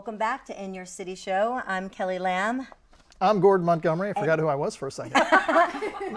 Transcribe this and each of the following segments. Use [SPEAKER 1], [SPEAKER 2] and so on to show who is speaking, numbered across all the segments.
[SPEAKER 1] Welcome back to In Your City Show. I'm Kelly Lamb.
[SPEAKER 2] I'm Gordon Montgomery. I forgot who I was for a second.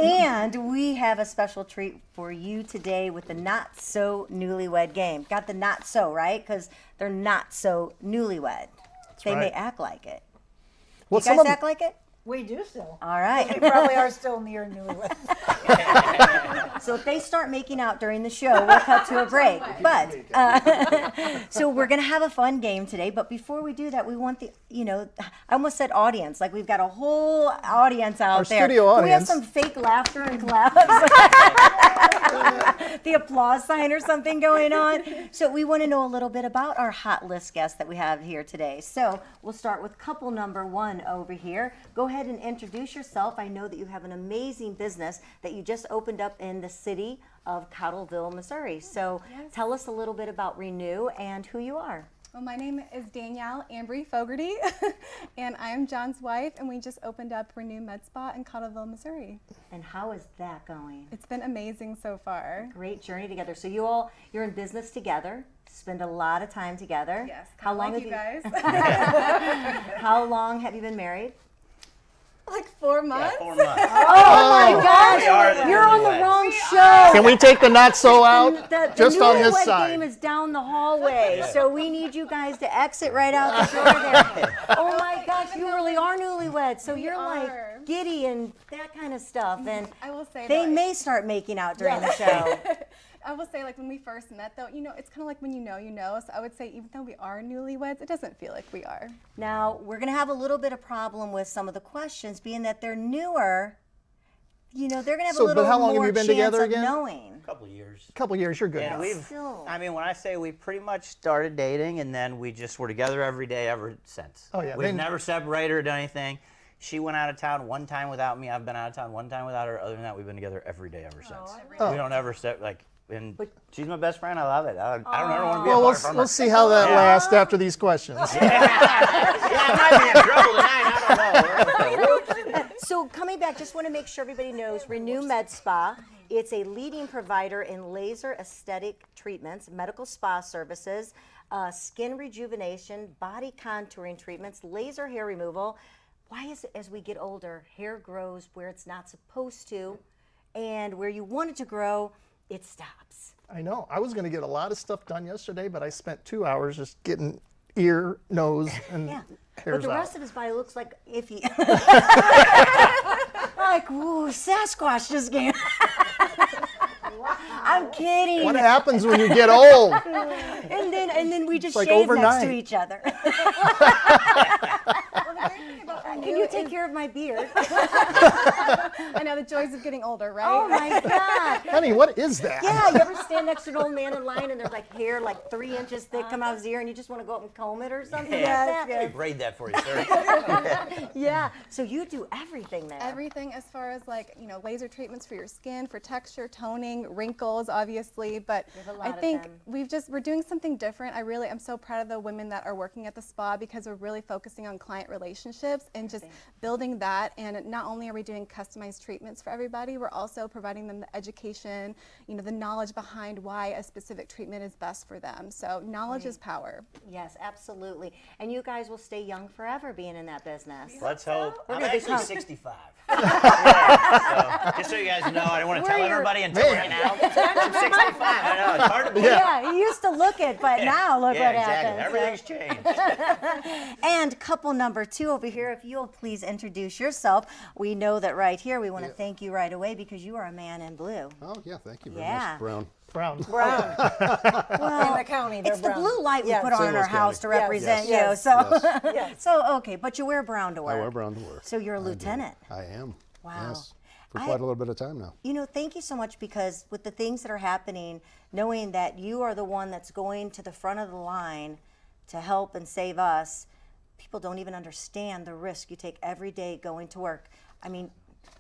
[SPEAKER 1] And we have a special treat for you today with the Not So Newlywed game. Got the not so, right? Because they're not so newlywed. They may
[SPEAKER 2] right.
[SPEAKER 1] act like it.
[SPEAKER 2] Well,
[SPEAKER 1] You
[SPEAKER 2] some
[SPEAKER 1] guys
[SPEAKER 2] of them-
[SPEAKER 1] act like it?
[SPEAKER 3] We do still.
[SPEAKER 1] All right.
[SPEAKER 3] We probably are still near newlyweds.
[SPEAKER 1] So if they start making out during the show, we'll cut to a break. But so we're gonna have a fun game today. But before we do that, we want the I almost said audience, like we've got a whole audience out
[SPEAKER 2] Our
[SPEAKER 1] there.
[SPEAKER 2] studio
[SPEAKER 1] Can we have
[SPEAKER 2] audience.
[SPEAKER 1] some fake laughter and claps? The applause sign or something going on. So we want to know a little bit about our hot list guests that we have here today. So we'll start with couple number one over here. Go ahead and introduce yourself. I know that you have an amazing business that you just opened up in the city of Cottleville, Missouri. So tell us a little bit about Renew and who you are.
[SPEAKER 4] Well, my name is Danielle Ambry Fogarty, and I am John's wife, and we just opened up Renew Med Spa in Cottleville, Missouri.
[SPEAKER 1] And how is that going?
[SPEAKER 4] It's been amazing so far.
[SPEAKER 1] Great journey together. So you're in business together, spend a lot of time together.
[SPEAKER 4] Yes.
[SPEAKER 1] How long
[SPEAKER 4] like
[SPEAKER 1] have
[SPEAKER 4] you guys?
[SPEAKER 1] How long have you been married?
[SPEAKER 4] Like 4 months.
[SPEAKER 5] Yeah, 4 months.
[SPEAKER 1] Oh my gosh!
[SPEAKER 5] We are the
[SPEAKER 1] You're on the
[SPEAKER 5] newlyweds.
[SPEAKER 1] wrong show.
[SPEAKER 2] Can we take the not so out?
[SPEAKER 1] The
[SPEAKER 2] Just on this
[SPEAKER 1] Newlywed
[SPEAKER 2] side.
[SPEAKER 1] game is down the hallway, so we need you guys to exit right out the door there. Oh my gosh, you really are newlyweds, so you're like
[SPEAKER 4] are.
[SPEAKER 1] giddy and that kind of stuff, and
[SPEAKER 4] I will say
[SPEAKER 1] they
[SPEAKER 4] that,
[SPEAKER 1] may start making out during the show.
[SPEAKER 4] I will say, like, when we first met, though, it's kind of like when you know. So I would say, even though we are newlyweds, it doesn't feel like we are.
[SPEAKER 1] Now, we're going to have a little bit of problem with some of the questions, being that they're newer. They're going to have
[SPEAKER 2] So,
[SPEAKER 1] a little
[SPEAKER 2] but how long have
[SPEAKER 1] more
[SPEAKER 2] you been
[SPEAKER 1] chance
[SPEAKER 2] together
[SPEAKER 1] of
[SPEAKER 2] again?
[SPEAKER 1] knowing.
[SPEAKER 5] A couple of years.
[SPEAKER 2] A couple years, you're good.
[SPEAKER 5] And
[SPEAKER 2] now.
[SPEAKER 5] we've,
[SPEAKER 1] Still.
[SPEAKER 5] I mean, when I say we pretty much started dating and then we just were together every day ever since.
[SPEAKER 2] Oh, yeah,
[SPEAKER 5] We've
[SPEAKER 2] then-
[SPEAKER 5] never separated or done anything. She went out of town one time without me. I've been out of town one time without her. Other than that, we've been together every day ever since.
[SPEAKER 2] Oh.
[SPEAKER 5] We don't ever and she's my best friend. I love it. I don't ever want to be
[SPEAKER 2] Well,
[SPEAKER 5] apart from her.
[SPEAKER 2] we'll see how that lasts after these questions.
[SPEAKER 5] Yeah, I might be in trouble tonight. I don't know.
[SPEAKER 1] So coming back, just want to make sure everybody knows Renew Med Spa. It's a leading provider in laser aesthetic treatments, medical spa services, skin rejuvenation, body contouring treatments, laser hair removal. Why is it as we get older, hair grows where it's not supposed to, and where you want it to grow, it stops?
[SPEAKER 2] I know. I was going to get a lot of stuff done yesterday, but I spent 2 hours just getting ear, nose, and
[SPEAKER 1] Yeah.
[SPEAKER 2] hairs
[SPEAKER 1] But the
[SPEAKER 2] out.
[SPEAKER 1] rest of his body looks like iffy. Like, ooh, Sasquatch just came. I'm kidding.
[SPEAKER 2] What happens when you get old?
[SPEAKER 1] And then we just
[SPEAKER 2] like
[SPEAKER 1] shave next to
[SPEAKER 2] overnight.
[SPEAKER 1] each other.
[SPEAKER 4] Well, the great thing about
[SPEAKER 1] Can
[SPEAKER 4] Renew
[SPEAKER 1] you
[SPEAKER 4] is,
[SPEAKER 1] take care of my beard?
[SPEAKER 4] I know the joys of getting older, right?
[SPEAKER 1] Oh my God.
[SPEAKER 2] Honey, what is that?
[SPEAKER 1] Yeah, you ever stand next to an old man in line and there's like hair like 3 inches thick come out of his ear and you just want to go up and comb it or something like that?
[SPEAKER 5] Let me braid that for you, sir.
[SPEAKER 1] Yeah. So you do everything there.
[SPEAKER 4] Everything as far as laser treatments for your skin, for texture, toning, wrinkles, obviously. But
[SPEAKER 1] have a lot
[SPEAKER 4] I
[SPEAKER 1] of
[SPEAKER 4] think
[SPEAKER 1] them.
[SPEAKER 4] we're doing something different. I'm so proud of the women that are working at the spa because we're really focusing on client relationships and just building that. And not only are we doing customized treatments for everybody, we're also providing them the education, the knowledge behind why a specific treatment is best for them. So knowledge is power.
[SPEAKER 1] Yes, absolutely. And you guys will stay young forever being in that business.
[SPEAKER 5] Let's hope. I'm
[SPEAKER 1] gonna
[SPEAKER 5] actually
[SPEAKER 1] become-
[SPEAKER 5] 65. Yeah, so just so you guys know, I don't want to tell
[SPEAKER 1] We're your-
[SPEAKER 5] everybody until right now. I'm 65. I know, it's hard to believe.
[SPEAKER 1] Yeah, you used to look it, but now look
[SPEAKER 5] Yeah,
[SPEAKER 1] what
[SPEAKER 5] exactly.
[SPEAKER 1] happens.
[SPEAKER 5] Everything's changed.
[SPEAKER 1] And couple number two over here, if you'll please introduce yourself. We know that right here, we want to thank you right away because you are a man in blue.
[SPEAKER 6] Oh, yeah, thank you very
[SPEAKER 1] Yeah.
[SPEAKER 6] much, Brown.
[SPEAKER 2] Brown.
[SPEAKER 1] Brown. Well,
[SPEAKER 3] In the county, they're
[SPEAKER 1] it's the
[SPEAKER 3] brown.
[SPEAKER 1] blue light we
[SPEAKER 3] Yeah.
[SPEAKER 1] put on in our
[SPEAKER 6] St. Louis
[SPEAKER 1] house to
[SPEAKER 6] County.
[SPEAKER 1] represent
[SPEAKER 3] Yes.
[SPEAKER 1] you.
[SPEAKER 3] Yes.
[SPEAKER 1] So,
[SPEAKER 3] Yes.
[SPEAKER 1] so okay, but you wear brown to work.
[SPEAKER 6] I wear brown to work.
[SPEAKER 1] So you're a
[SPEAKER 6] I do.
[SPEAKER 1] lieutenant.
[SPEAKER 6] I am.
[SPEAKER 1] Wow.
[SPEAKER 6] Yes, for
[SPEAKER 1] I-
[SPEAKER 6] quite a little bit of time now.
[SPEAKER 1] Thank you so much because with the things that are happening, knowing that you are the one that's going to the front of the line to help and save us, people don't even understand the risk you take every day going to work. I mean,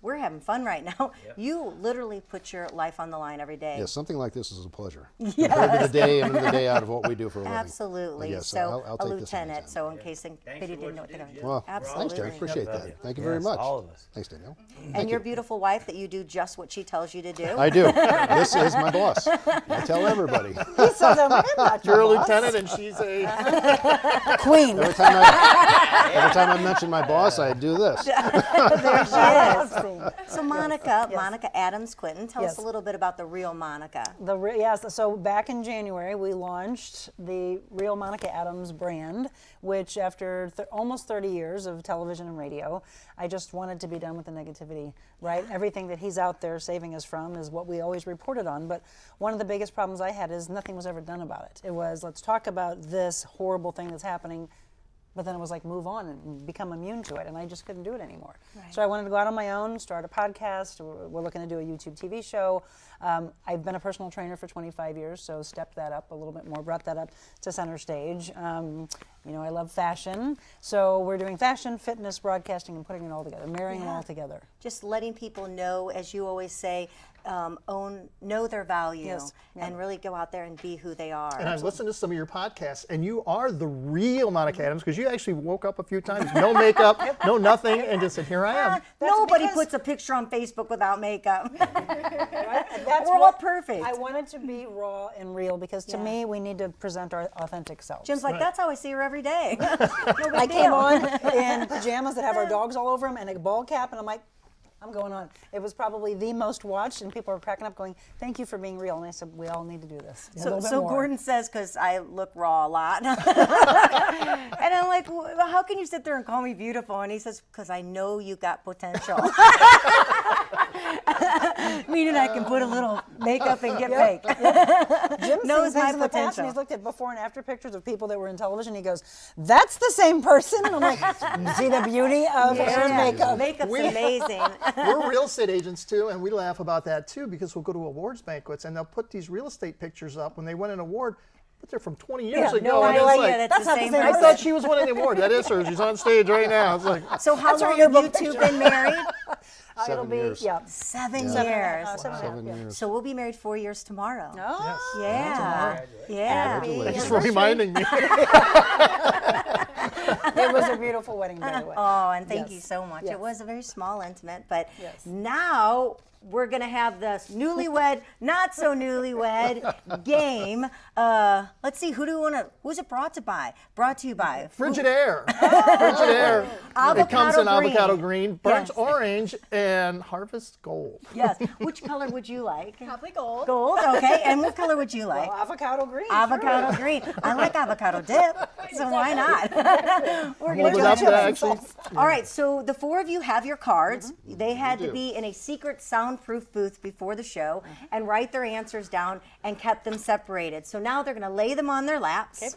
[SPEAKER 1] we're having fun right now. You literally put your life on the line every day.
[SPEAKER 6] Yeah, something like this is a pleasure. Compared to the day in and the day out of what we do for a living.
[SPEAKER 1] Absolutely.
[SPEAKER 6] Yes,
[SPEAKER 1] So
[SPEAKER 6] I'll
[SPEAKER 1] a
[SPEAKER 6] take this
[SPEAKER 1] lieutenant.
[SPEAKER 6] anytime.
[SPEAKER 1] So in case anybody didn't know what to do.
[SPEAKER 6] Well,
[SPEAKER 1] Absolutely.
[SPEAKER 6] thanks, Jerry. Appreciate that. Thank you very
[SPEAKER 5] Yes,
[SPEAKER 6] much.
[SPEAKER 5] all of us.
[SPEAKER 6] Thanks, Danielle.
[SPEAKER 1] And your beautiful wife, that you do just what she tells you to do.
[SPEAKER 6] I do. This is my boss. I tell everybody.
[SPEAKER 3] He says, I'm not your
[SPEAKER 2] You're a
[SPEAKER 3] boss.
[SPEAKER 2] lieutenant and she's a.
[SPEAKER 3] Queen.
[SPEAKER 6] Every time I mention my boss, I do this.
[SPEAKER 1] There she is.
[SPEAKER 3] Yes.
[SPEAKER 1] So Monica, Monica Adams Quinton, tell us
[SPEAKER 3] Yes.
[SPEAKER 1] a little bit about the real Monica.
[SPEAKER 3] Yes, so back in January, we launched the Real Monica Adams brand, which after almost 30 years of television and radio, I just wanted to be done with the negativity, right? Everything that he's out there saving us from is what we always reported on, but one of the biggest problems I had is nothing was ever done about it. It was, let's talk about this horrible thing that's happening, but then it was like, move on and become immune to it, and I just couldn't do it anymore. So I wanted to go out on my own, start a podcast. We're looking to do a YouTube TV show. I've been a personal trainer for 25 years, so stepped that up a little bit more, brought that up to center stage. You know, I love fashion, so we're doing fashion, fitness, broadcasting, and putting it all together, marrying it all together.
[SPEAKER 1] Just letting people know, as you always say, know their value,
[SPEAKER 3] Yes.
[SPEAKER 1] and really go out there and be who they are.
[SPEAKER 2] And I've listened to some of your podcasts, and you are the real Monica Adams, because you actually woke up a few times, no makeup, no nothing, and just said, here I am.
[SPEAKER 1] Nobody
[SPEAKER 3] because-
[SPEAKER 1] puts a picture on Facebook without makeup.
[SPEAKER 3] That's
[SPEAKER 1] We're all
[SPEAKER 3] what-
[SPEAKER 1] perfect.
[SPEAKER 3] I wanted to be raw and real because to me, we need to present our authentic selves.
[SPEAKER 1] Jim's like, that's how I see her every day. No big
[SPEAKER 3] I came
[SPEAKER 1] deal.
[SPEAKER 3] on in pajamas that have our dogs all over them and a ball cap, and I'm like, I'm going on. It was probably the most watched, and people were cracking up going, thank you for being real. And I said, we all need to do this. A little bit
[SPEAKER 1] So
[SPEAKER 3] more.
[SPEAKER 1] Gordon says, because I look raw a lot. And I'm like, well, how can you sit there and call me beautiful? And he says, because I know you got potential. Meaning I can put a little makeup and get fake.
[SPEAKER 3] Jim
[SPEAKER 1] knows
[SPEAKER 3] sees
[SPEAKER 1] my
[SPEAKER 3] things in the past,
[SPEAKER 1] potential.
[SPEAKER 3] and he's looked at before and after pictures of people that were in television. He goes, that's the same person. And I'm like, see the beauty of her makeup.
[SPEAKER 1] Makeup's amazing.
[SPEAKER 2] We're real estate agents too, and we laugh about that too, because we'll go to awards banquets and they'll put these real estate pictures up when they win an award, but they're from 20 years
[SPEAKER 3] Yeah,
[SPEAKER 2] ago.
[SPEAKER 3] no
[SPEAKER 2] and
[SPEAKER 3] idea
[SPEAKER 2] it's like,
[SPEAKER 1] that's the
[SPEAKER 3] not the
[SPEAKER 1] same
[SPEAKER 3] same
[SPEAKER 2] I
[SPEAKER 1] person.
[SPEAKER 2] thought she was winning the award. That is her. She's on stage right now. It's like,
[SPEAKER 1] So how
[SPEAKER 3] That's our
[SPEAKER 1] long have you
[SPEAKER 3] yearbook
[SPEAKER 1] two
[SPEAKER 3] picture.
[SPEAKER 1] been married?
[SPEAKER 3] It'll
[SPEAKER 6] 7
[SPEAKER 3] be,
[SPEAKER 6] years.
[SPEAKER 3] yeah.
[SPEAKER 1] 7
[SPEAKER 3] Seven
[SPEAKER 1] years.
[SPEAKER 3] and a half,
[SPEAKER 6] 7
[SPEAKER 3] yeah.
[SPEAKER 6] years.
[SPEAKER 1] So we'll be married 4 years tomorrow.
[SPEAKER 3] Oh,
[SPEAKER 1] Yeah. Yeah.
[SPEAKER 2] thanks for reminding me.
[SPEAKER 3] it was a beautiful wedding, by the way.
[SPEAKER 1] Oh, and thank you
[SPEAKER 3] Yes.
[SPEAKER 1] so much.
[SPEAKER 3] Yes.
[SPEAKER 1] It was a very small, intimate, but
[SPEAKER 3] Yes.
[SPEAKER 1] now we're gonna have this newlywed, not so newlywed game. Let's see, who's it brought to you by?
[SPEAKER 2] Frigidaire. Frigidaire. It comes in
[SPEAKER 1] Avocado green.
[SPEAKER 2] avocado green, burnt
[SPEAKER 1] Yes.
[SPEAKER 2] orange, and harvest gold.
[SPEAKER 1] Yes. Which color would you like?
[SPEAKER 4] Probably gold.
[SPEAKER 1] Gold. Okay. And what color would you like?
[SPEAKER 3] Well, avocado green.
[SPEAKER 1] Avocado green. I like avocado dip, so why not? We're
[SPEAKER 2] Hold
[SPEAKER 1] gonna
[SPEAKER 2] it up
[SPEAKER 1] try
[SPEAKER 2] to
[SPEAKER 1] to-
[SPEAKER 2] actually.
[SPEAKER 1] All right, so the four of you have your cards.
[SPEAKER 3] Mm-hmm.
[SPEAKER 1] They had to
[SPEAKER 6] do.
[SPEAKER 1] be in a secret soundproof booth before the show
[SPEAKER 3] Mm-hmm.
[SPEAKER 1] and write their answers down and kept them separated. So now they're going to lay them on their laps.
[SPEAKER 3] Okay.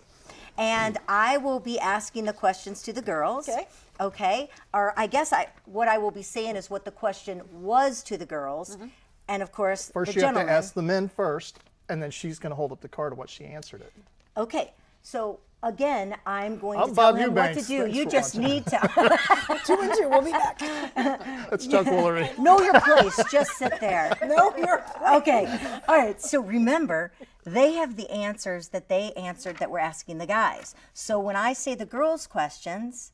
[SPEAKER 1] And I will be asking the questions to the girls.
[SPEAKER 3] Okay.
[SPEAKER 1] Okay. Or I guess what I will be saying is what the question was to the girls.
[SPEAKER 3] Mm-hmm.
[SPEAKER 1] And of course,
[SPEAKER 2] First,
[SPEAKER 1] the
[SPEAKER 2] you have
[SPEAKER 1] gentlemen.
[SPEAKER 2] to ask the men first, and then she's going to hold up the card of what she answered it.
[SPEAKER 1] Okay. So again, I'm going
[SPEAKER 2] I'm
[SPEAKER 1] to tell
[SPEAKER 2] Bob
[SPEAKER 1] him what to
[SPEAKER 2] Eubanks.
[SPEAKER 1] do.
[SPEAKER 2] Thanks
[SPEAKER 1] You
[SPEAKER 2] for
[SPEAKER 1] just
[SPEAKER 2] watching.
[SPEAKER 1] need to
[SPEAKER 3] 2 and 2. We'll be back.
[SPEAKER 2] That's Chuck Woolery.
[SPEAKER 1] know your place. Just sit there.
[SPEAKER 3] No, you're
[SPEAKER 1] Okay. All right. So remember, they have the answers that they answered that we're asking the guys. So when I say the girls' questions,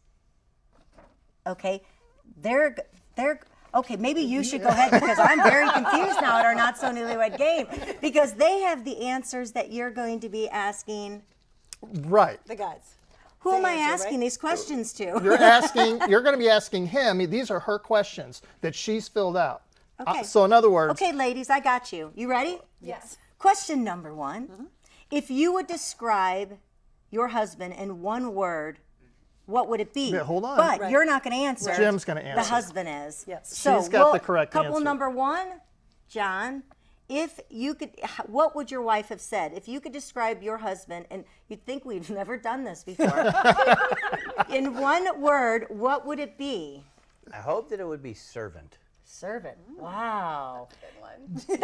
[SPEAKER 1] okay, they're okay. Maybe you should go ahead because I'm very confused now at our not so newlywed game because they have the answers that you're going to be asking.
[SPEAKER 2] Right.
[SPEAKER 3] the guys.
[SPEAKER 1] Who am I
[SPEAKER 3] answer,
[SPEAKER 1] asking
[SPEAKER 3] right?
[SPEAKER 1] these questions to?
[SPEAKER 2] You're going to be asking him. These are her questions that she's filled out.
[SPEAKER 1] Okay.
[SPEAKER 2] So in other words,
[SPEAKER 1] Okay, ladies, I got you. You ready?
[SPEAKER 3] Yes.
[SPEAKER 1] Question number one. If you would describe your husband in one word, what would it be?
[SPEAKER 2] Yeah, hold on.
[SPEAKER 1] But
[SPEAKER 2] Right.
[SPEAKER 1] you're not going to answer.
[SPEAKER 2] Jim's gonna
[SPEAKER 1] The
[SPEAKER 2] answer.
[SPEAKER 1] husband is.
[SPEAKER 3] Yes.
[SPEAKER 1] So
[SPEAKER 2] She's got the correct
[SPEAKER 1] couple
[SPEAKER 2] answer.
[SPEAKER 1] number one, John. If you could, what would your wife have said? If you could describe your husband, and you'd think we've never done this before, in one word, what would it be?
[SPEAKER 5] I hope that it would be servant.
[SPEAKER 1] Servant. Wow.
[SPEAKER 4] Good one.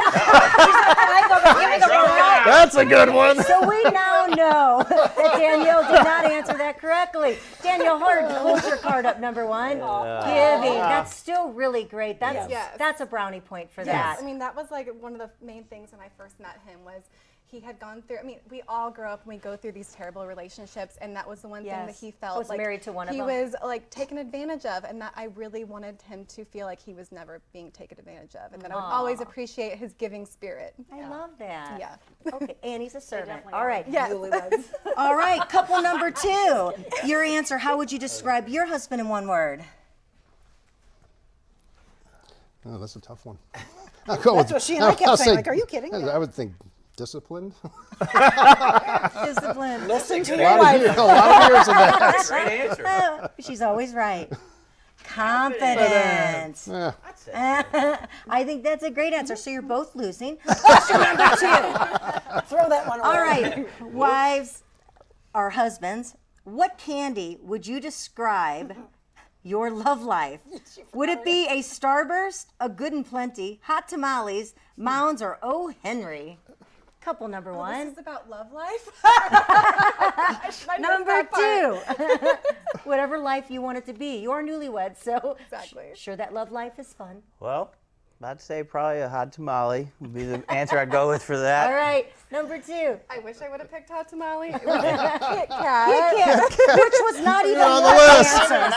[SPEAKER 2] That's a good one.
[SPEAKER 1] So we now know that Danielle did not answer that correctly. Danielle, hold your card up, number one. Giving. That's still really great. That's a brownie point for that.
[SPEAKER 4] I mean, that was like one of the main things when I first met him was he had gone through, I mean, we all grow up and we go through these terrible relationships, and that was the one thing that he felt
[SPEAKER 1] was
[SPEAKER 4] like
[SPEAKER 1] married to one of
[SPEAKER 4] he
[SPEAKER 1] them.
[SPEAKER 4] was like taken advantage of, and that I really wanted him to feel like he was never being taken advantage of, and that I would always appreciate his giving spirit.
[SPEAKER 1] I love that.
[SPEAKER 4] Yeah.
[SPEAKER 1] Okay, Annie's a servant. All right.
[SPEAKER 4] Yes.
[SPEAKER 1] All right, couple number two. Your answer, how would you describe your husband in one word?
[SPEAKER 6] Oh, that's a tough one. That's
[SPEAKER 3] what she and I kept saying, like, are you kidding?
[SPEAKER 6] I would think disciplined.
[SPEAKER 1] Discipline.
[SPEAKER 3] Listen to
[SPEAKER 6] a
[SPEAKER 3] your
[SPEAKER 6] lot
[SPEAKER 3] wife.
[SPEAKER 6] of years of that.
[SPEAKER 5] Great answer.
[SPEAKER 1] She's always right. Confidence.
[SPEAKER 6] Yeah.
[SPEAKER 5] That's it.
[SPEAKER 1] I think that's a great answer. So you're both losing. Question number two.
[SPEAKER 3] Throw that one away.
[SPEAKER 1] All right, wives or husbands, what candy would you describe your love life? Would it be a Starburst, a Good and Plenty, Hot Tamales, Mounds, or Oh Henry? Couple number one.
[SPEAKER 4] This is about love life. Should I know
[SPEAKER 1] Number
[SPEAKER 4] that part?
[SPEAKER 1] two. Whatever life you want it to be. You're newlywed, so
[SPEAKER 4] Exactly.
[SPEAKER 1] sure that love life is fun.
[SPEAKER 5] Well, I'd say probably a hot tamale would be the answer I'd go with for that.
[SPEAKER 1] All right, number two.
[SPEAKER 4] I wish I would have picked hot tamale. It was a Kit Kat.
[SPEAKER 1] Which was not even
[SPEAKER 2] on the
[SPEAKER 1] one
[SPEAKER 2] list.
[SPEAKER 1] answer.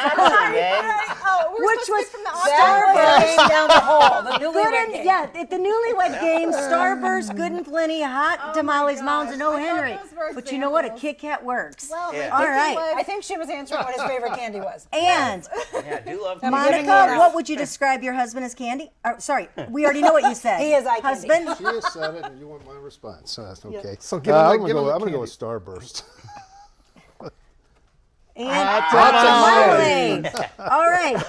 [SPEAKER 4] Oh, we're
[SPEAKER 1] Which
[SPEAKER 4] supposed
[SPEAKER 1] was
[SPEAKER 4] to pick from the
[SPEAKER 3] That
[SPEAKER 4] option.
[SPEAKER 3] came down the hall. The
[SPEAKER 1] Good
[SPEAKER 3] newlywed
[SPEAKER 1] and,
[SPEAKER 3] game.
[SPEAKER 1] yeah, at the newlywed game, Starburst, Good and Plenty, Hot Tamales, Mounds, and O.
[SPEAKER 4] I thought
[SPEAKER 1] Henry.
[SPEAKER 4] those were
[SPEAKER 1] But you know what? A
[SPEAKER 4] examples.
[SPEAKER 1] Kit Kat works.
[SPEAKER 4] Well,
[SPEAKER 5] Yeah.
[SPEAKER 1] All right.
[SPEAKER 3] I think she was answering what his favorite candy was.
[SPEAKER 1] And
[SPEAKER 5] Yeah, I do love
[SPEAKER 3] giving
[SPEAKER 1] Monica,
[SPEAKER 3] orders.
[SPEAKER 1] what would you describe your husband as candy? Sorry, we already know what you said.
[SPEAKER 3] He is eye candy.
[SPEAKER 1] Husband?
[SPEAKER 6] She has said it, and you want my response. So that's okay.
[SPEAKER 2] So give him the-
[SPEAKER 6] I'm
[SPEAKER 2] give him the
[SPEAKER 6] gonna go
[SPEAKER 2] candy.
[SPEAKER 6] with Starburst.
[SPEAKER 1] And
[SPEAKER 2] Tamale.
[SPEAKER 1] All right.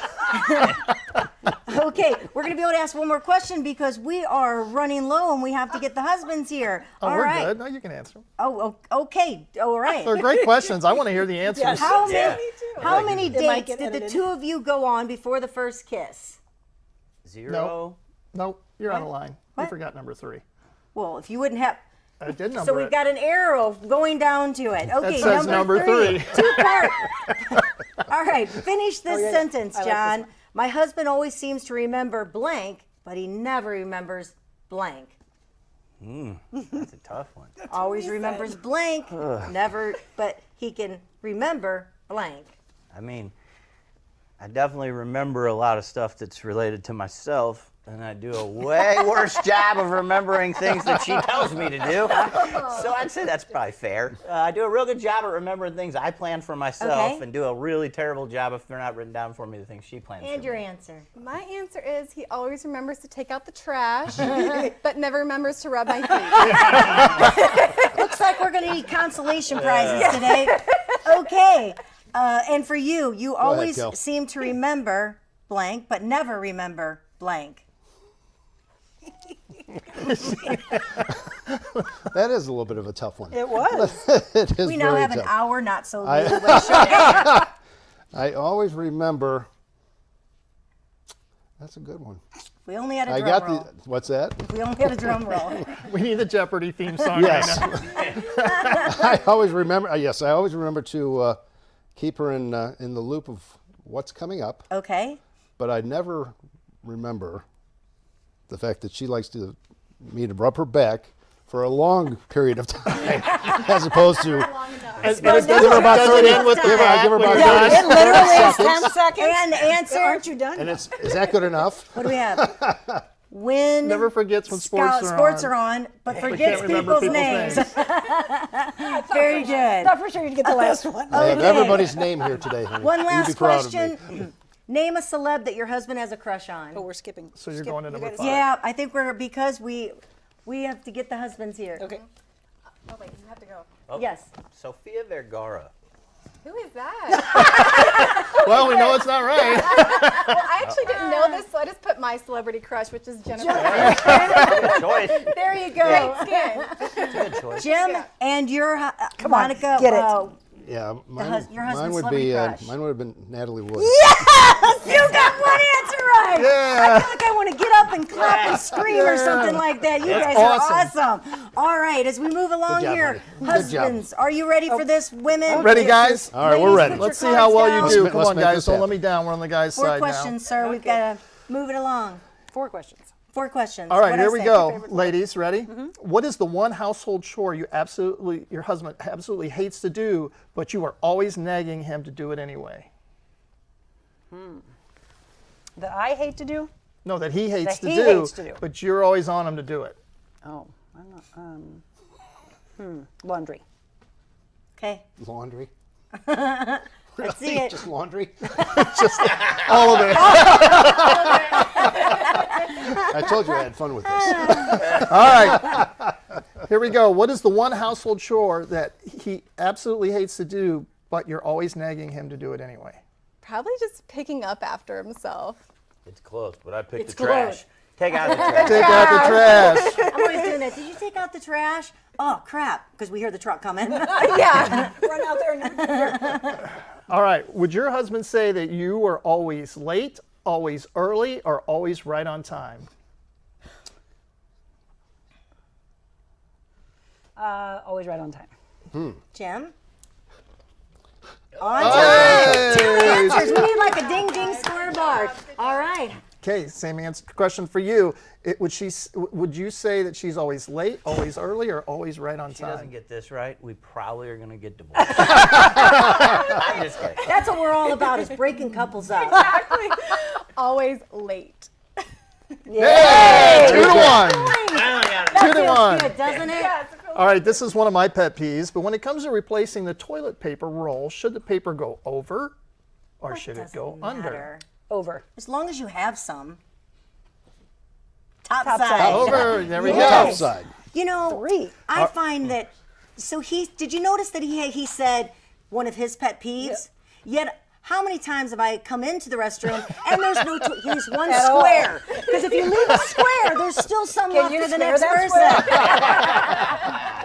[SPEAKER 1] Okay, we're going to be able to ask one more question because we are running low and we have to get the husbands here.
[SPEAKER 2] Oh,
[SPEAKER 1] All
[SPEAKER 2] we're
[SPEAKER 1] right.
[SPEAKER 2] good. No, you can answer them.
[SPEAKER 1] Oh, okay. All right.
[SPEAKER 2] They're great questions. I want to hear the answers.
[SPEAKER 1] How
[SPEAKER 5] Yeah.
[SPEAKER 1] many
[SPEAKER 3] might
[SPEAKER 1] dates
[SPEAKER 3] get
[SPEAKER 1] did the
[SPEAKER 3] edited.
[SPEAKER 1] two of you go on before the first kiss?
[SPEAKER 5] 0.
[SPEAKER 2] Nope, you're out of line. You
[SPEAKER 1] What?
[SPEAKER 2] forgot number three.
[SPEAKER 1] Well, if you wouldn't have,
[SPEAKER 2] I did number
[SPEAKER 1] so we've
[SPEAKER 2] it.
[SPEAKER 1] got an arrow going down to it. Okay,
[SPEAKER 2] That says number three.
[SPEAKER 1] Two-part. All right, finish this
[SPEAKER 3] yeah.
[SPEAKER 1] sentence,
[SPEAKER 3] I like this
[SPEAKER 1] John.
[SPEAKER 3] one.
[SPEAKER 1] My husband always seems to remember blank, but he never remembers blank.
[SPEAKER 5] That's a tough one.
[SPEAKER 1] Always remembers blank, never, but he can remember blank.
[SPEAKER 5] I mean, I definitely remember a lot of stuff that's related to myself, and I do a way worse job of remembering things that she tells me to do. So I'd say that's probably fair. I do a real good job at remembering things I plan for myself,
[SPEAKER 1] Okay.
[SPEAKER 5] and do a really terrible job if they're not written down for me, the things she plans
[SPEAKER 1] And
[SPEAKER 5] for
[SPEAKER 1] your
[SPEAKER 5] me.
[SPEAKER 1] answer.
[SPEAKER 4] My answer is he always remembers to take out the trash, but never remembers to rub my feet.
[SPEAKER 1] Looks like we're going to need consolation prizes today. Okay. And for you, you always
[SPEAKER 6] Gil.
[SPEAKER 1] seem to remember blank, but never remember blank.
[SPEAKER 6] That is a little bit of a tough one.
[SPEAKER 3] It was.
[SPEAKER 6] It is
[SPEAKER 1] We now
[SPEAKER 6] very
[SPEAKER 1] have an
[SPEAKER 6] tough.
[SPEAKER 1] hour, not so newlywed show.
[SPEAKER 6] I always remember. That's a good one.
[SPEAKER 1] We only had a
[SPEAKER 6] I
[SPEAKER 1] drum
[SPEAKER 6] got
[SPEAKER 1] roll.
[SPEAKER 6] the. What's that?
[SPEAKER 1] We only had a drum roll.
[SPEAKER 2] We need the Jeopardy theme song
[SPEAKER 6] Yes.
[SPEAKER 2] right now.
[SPEAKER 6] I always remember. Yes, I always remember to keep her in the loop of what's coming up.
[SPEAKER 1] Okay.
[SPEAKER 6] But I never remember the fact that she likes me to rub her back for a long period of time, as opposed to
[SPEAKER 2] And it
[SPEAKER 6] give her about
[SPEAKER 2] does
[SPEAKER 6] 30.
[SPEAKER 2] it end with the
[SPEAKER 6] Give her about
[SPEAKER 2] back?
[SPEAKER 6] 30
[SPEAKER 3] It literally is 10 seconds.
[SPEAKER 1] And answer.
[SPEAKER 3] Aren't you done?
[SPEAKER 6] And is that good enough?
[SPEAKER 1] What do we have? When
[SPEAKER 2] Never forgets when sports
[SPEAKER 1] are on, but forgets
[SPEAKER 2] can't remember
[SPEAKER 1] people's names. Very good.
[SPEAKER 3] Thought for sure you'd get the last one.
[SPEAKER 6] I have
[SPEAKER 1] Okay.
[SPEAKER 6] everybody's name here today, honey.
[SPEAKER 1] One
[SPEAKER 6] You'd
[SPEAKER 1] last
[SPEAKER 6] be proud of me.
[SPEAKER 1] question. Name a celeb that your husband has a crush on.
[SPEAKER 3] Oh, we're skipping.
[SPEAKER 2] So you're
[SPEAKER 3] Skip.
[SPEAKER 2] going to
[SPEAKER 3] You
[SPEAKER 2] number
[SPEAKER 3] gotta-
[SPEAKER 2] five.
[SPEAKER 1] Yeah, I think because we have to get the husbands here.
[SPEAKER 3] Okay.
[SPEAKER 4] Oh wait, you have to go.
[SPEAKER 1] Yes.
[SPEAKER 5] Sofia Vergara.
[SPEAKER 4] Who is that?
[SPEAKER 2] Well, we know it's not right.
[SPEAKER 4] Well, I actually didn't know this, so I just put my celebrity crush, which is Jennifer.
[SPEAKER 5] Good choice.
[SPEAKER 1] There you go.
[SPEAKER 4] Skin.
[SPEAKER 5] Good choice.
[SPEAKER 1] Jim
[SPEAKER 4] Yeah.
[SPEAKER 1] and your
[SPEAKER 3] on,
[SPEAKER 1] Monica.
[SPEAKER 3] get it.
[SPEAKER 6] Yeah,
[SPEAKER 1] your husband's
[SPEAKER 6] mine would
[SPEAKER 1] celebrity
[SPEAKER 6] be
[SPEAKER 1] crush.
[SPEAKER 6] mine would have been Natalie Wood.
[SPEAKER 1] You got one answer right.
[SPEAKER 2] Yeah.
[SPEAKER 1] I feel like I want to get up and clap and scream or something like that. You guys are awesome. All right, as we move along
[SPEAKER 6] job,
[SPEAKER 1] here,
[SPEAKER 6] honey. Good job.
[SPEAKER 1] husbands, are you ready for this? Women,
[SPEAKER 2] Ready, guys?
[SPEAKER 6] All right, we're ready.
[SPEAKER 2] Let's see how well you do. Come
[SPEAKER 6] let's
[SPEAKER 2] on,
[SPEAKER 6] make
[SPEAKER 2] guys.
[SPEAKER 6] this
[SPEAKER 2] Don't let
[SPEAKER 6] happen.
[SPEAKER 2] me down. We're on the guy's
[SPEAKER 1] Four
[SPEAKER 2] side
[SPEAKER 1] questions, sir. We've got to move it along.
[SPEAKER 3] 4 questions.
[SPEAKER 1] 4 questions.
[SPEAKER 2] now. All right,
[SPEAKER 1] What'd I
[SPEAKER 2] here we
[SPEAKER 1] say?
[SPEAKER 2] go. Ladies, ready? What is the one household chore your husband absolutely hates to do, but you are always nagging him to do it anyway?
[SPEAKER 3] That I hate to do?
[SPEAKER 2] No, that he hates,
[SPEAKER 3] That he hates to do.
[SPEAKER 2] but you're always on him to do it.
[SPEAKER 3] Oh, I'm not. Laundry.
[SPEAKER 1] Okay.
[SPEAKER 6] Laundry.
[SPEAKER 1] Let's see it.
[SPEAKER 6] Just laundry.
[SPEAKER 2] All of it.
[SPEAKER 6] I told you I had fun with this.
[SPEAKER 2] All right. Here we go. What is the one household chore that he absolutely hates to do, but you're always nagging him to do it anyway?
[SPEAKER 4] Probably just picking up after himself.
[SPEAKER 5] It's close, but I picked
[SPEAKER 1] It's
[SPEAKER 5] the trash.
[SPEAKER 1] close.
[SPEAKER 5] Take out the trash.
[SPEAKER 2] Take out the trash.
[SPEAKER 1] I'm always doing that. Did you take out the trash? Oh, crap, because we hear the truck coming.
[SPEAKER 4] Yeah.
[SPEAKER 3] Run out there and
[SPEAKER 2] All right. Would your husband say that you are always late, always early, or always right on time?
[SPEAKER 3] always right on time.
[SPEAKER 1] Jim? On time. 2 answers. We need like a ding ding scoreboard. All right.
[SPEAKER 2] Okay, same answer question for you. Would you say that she's always late, always early, or always right on
[SPEAKER 5] If she doesn't
[SPEAKER 2] time?
[SPEAKER 5] get this right, we probably are going to get divorced. I'm just kidding.
[SPEAKER 1] That's what we're all about, is breaking couples up.
[SPEAKER 4] Exactly. Always late.
[SPEAKER 2] Hey, 2 to 1.
[SPEAKER 1] That
[SPEAKER 2] 2 to
[SPEAKER 1] feels
[SPEAKER 2] 1.
[SPEAKER 1] good, doesn't it?
[SPEAKER 2] All right, this is one of my pet peeves, but when it comes to replacing the toilet paper roll, should the paper go over or should it go under?
[SPEAKER 1] Matter.
[SPEAKER 3] Over.
[SPEAKER 1] As long as you have some. Top
[SPEAKER 3] Top
[SPEAKER 1] side.
[SPEAKER 3] side.
[SPEAKER 2] Over, there we go.
[SPEAKER 6] Top side.
[SPEAKER 1] You know,
[SPEAKER 3] 3.
[SPEAKER 1] I find that, so did you notice that he said one of his pet peeves? Yet, how many times have I come into the restroom and there's no, he's one
[SPEAKER 3] At all.
[SPEAKER 1] square. Because if you leave a square, there's still some
[SPEAKER 3] Can
[SPEAKER 1] left
[SPEAKER 3] you
[SPEAKER 1] for the
[SPEAKER 3] spare
[SPEAKER 1] next
[SPEAKER 3] that
[SPEAKER 1] person.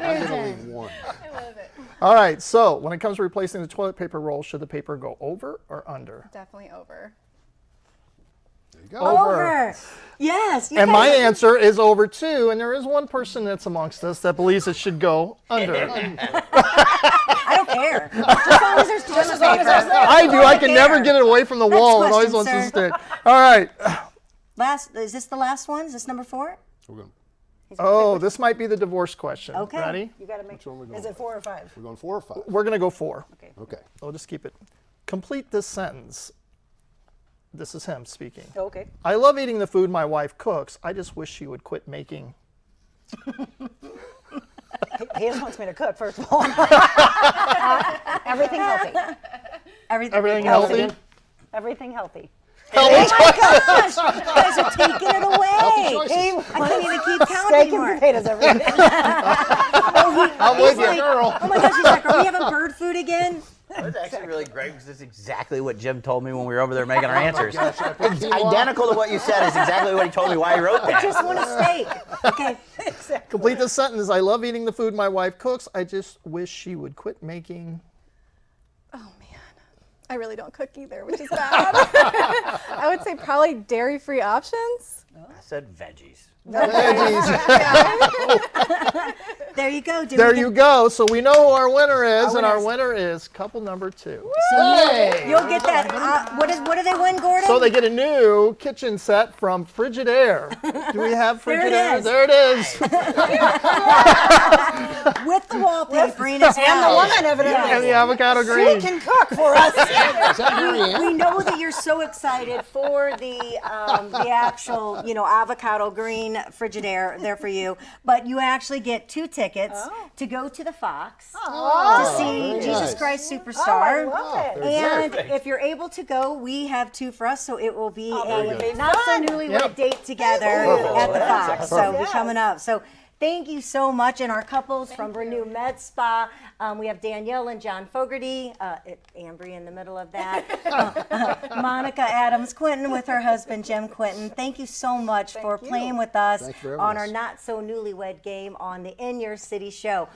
[SPEAKER 6] I'm gonna leave one.
[SPEAKER 2] All right, so when it comes to replacing the toilet paper roll, should the paper go over or under?
[SPEAKER 4] Definitely over.
[SPEAKER 6] There you go.
[SPEAKER 1] Over. Yes. You
[SPEAKER 2] And my
[SPEAKER 1] guys-
[SPEAKER 2] answer is over too, and there is one person that's amongst us that believes it should go under.
[SPEAKER 1] I don't care. Just as long as there's toilet paper.
[SPEAKER 2] I do. I can never get it away from the wall. It always
[SPEAKER 1] question,
[SPEAKER 2] wants to
[SPEAKER 1] sir.
[SPEAKER 2] stick. All right.
[SPEAKER 1] Is this the last one? Is this number 4?
[SPEAKER 6] We're going,
[SPEAKER 2] Oh, this might be the divorce question.
[SPEAKER 1] Okay.
[SPEAKER 2] Ready?
[SPEAKER 3] You got to make
[SPEAKER 6] one we're going
[SPEAKER 3] Is it 4 or 5?
[SPEAKER 6] we're going 4 or 5.
[SPEAKER 2] We're going to go 4.
[SPEAKER 6] Okay.
[SPEAKER 2] We'll just keep it. Complete this sentence. This is him speaking.
[SPEAKER 3] Okay.
[SPEAKER 2] I love eating the food my wife cooks. I just wish she would quit making.
[SPEAKER 3] He just wants me to cook, first of all. Everything healthy.
[SPEAKER 2] Everything healthy?
[SPEAKER 3] Everything healthy.
[SPEAKER 1] Oh my gosh! You guys are taking it away.
[SPEAKER 6] choices.
[SPEAKER 1] I can't even keep count
[SPEAKER 3] Steak and
[SPEAKER 1] anymore.
[SPEAKER 3] potatoes every day.
[SPEAKER 2] I'm with you.
[SPEAKER 1] Like, oh my gosh, he's like, are we having bird food again?
[SPEAKER 5] That's actually really great because that's exactly what Jim told me when we were over there making our answers.
[SPEAKER 6] Gosh, I put
[SPEAKER 5] It's
[SPEAKER 6] quinoa.
[SPEAKER 5] identical to what you said. Is exactly what he told me why he wrote that.
[SPEAKER 1] Just want a steak. Okay.
[SPEAKER 2] Complete this sentence. I love eating the food my wife cooks. I just wish she would quit making.
[SPEAKER 4] Oh man, I really don't cook either, which is bad. I would say probably dairy-free options.
[SPEAKER 5] I said veggies.
[SPEAKER 1] There you go.
[SPEAKER 2] There you go. So we know who our winner is, and our winner is couple number 2.
[SPEAKER 1] You'll get that. What do they win, Gordon?
[SPEAKER 2] So they get a new kitchen set from Frigidaire. Do we have
[SPEAKER 1] There it
[SPEAKER 2] Frigidaire?
[SPEAKER 1] is.
[SPEAKER 2] There it is.
[SPEAKER 1] With the wallpapering as well.
[SPEAKER 3] And the woman, evidently.
[SPEAKER 2] And the avocado
[SPEAKER 3] She
[SPEAKER 2] green.
[SPEAKER 3] can cook for us.
[SPEAKER 6] Is that Mary Ann?
[SPEAKER 1] We know that you're so excited for the actual, avocado green Frigidaire there for you, but you actually get 2 tickets to go to the Fox to see
[SPEAKER 6] very
[SPEAKER 1] Jesus
[SPEAKER 6] nice.
[SPEAKER 1] Christ
[SPEAKER 3] I
[SPEAKER 1] Superstar.
[SPEAKER 3] love it.
[SPEAKER 1] And if you're able to go, we have 2 for us, so it will be
[SPEAKER 3] very
[SPEAKER 1] a
[SPEAKER 3] good.
[SPEAKER 1] not so newlywed
[SPEAKER 2] Yep.
[SPEAKER 1] date together at the Fox. So we're coming up. So thank you so much. And our couples from Renew Med Spa, we have Danielle and John Fogarty, Ambry in the middle of that, Monica Adams Quinton with her husband Jim Quinton. Thank you so much for playing with us
[SPEAKER 6] Thanks for having
[SPEAKER 1] on our
[SPEAKER 6] us.
[SPEAKER 1] Not So Newlywed game on the In Your City show.